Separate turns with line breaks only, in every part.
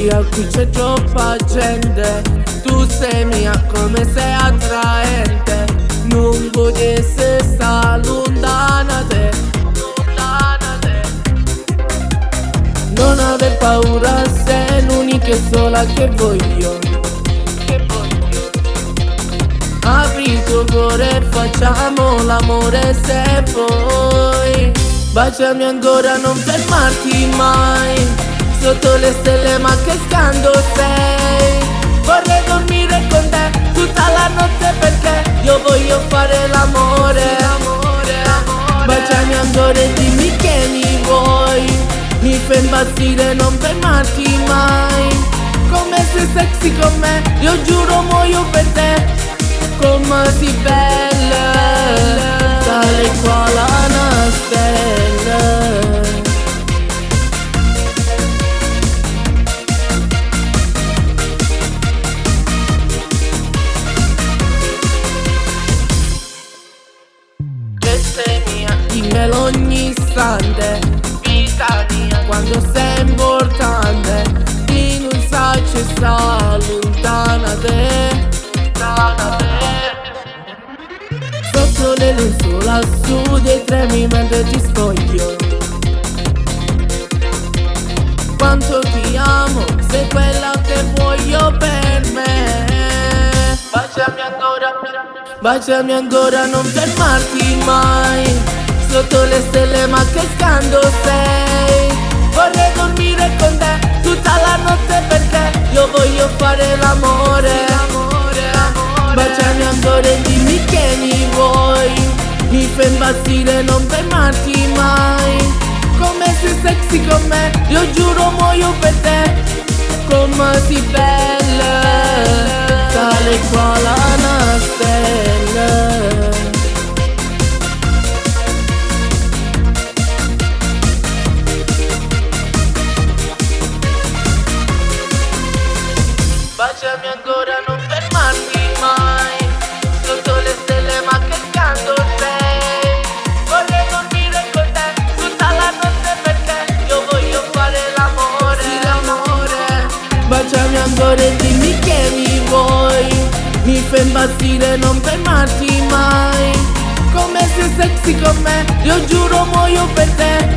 via, qui c'è troppa gente. Tu sei mia come sei attraente. Non voglio stare lontana te, lontana te. Non aver paura, sei l'unica e sola che voglio, che voglio. Apri il tuo cuore e facciamo l'amore se vuoi. Baciami ancora, non fermarti mai. Sotto le stelle ma che scando sei. Vorrei dormire con te tutta la notte perché io voglio fare l'amore. Baciami ancora e dimmi che mi vuoi. Mi fai impazzire, non fermarti mai. Come sei sexy con me, io giuro muoio per te. Come sei bella, tale quale una stella. Che sei mia, dimmelo ogni istante. Vita mia, quando sei importante. Chi non sa ci sta lontana te, lontana te. Sotto le lenzuola su dei tremi mentre ti spoglio. Quanto ti amo, sei quella che voglio per me. Baciami ancora, non fermarti mai. Sotto le stelle ma che scando sei. Vorrei dormire con te tutta la notte perché io voglio fare l'amore. Baciami ancora e dimmi che mi vuoi. Mi fai impazzire, non fermarti mai. Come sei sexy con me, io giuro muoio per te. Come sei bella, tale quale una stella. Baciami ancora, non fermarti mai. Sotto le stelle ma che scando sei. Vorrei dormire con te tutta la notte perché io voglio fare l'amore. Sì, l'amore. Baciami ancora e dimmi che mi vuoi. Mi fai impazzire, non fermarti mai. Come sei sexy con me, io giuro muoio per te.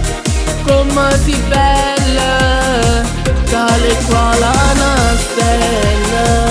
Come sei bella, tale quale una stella.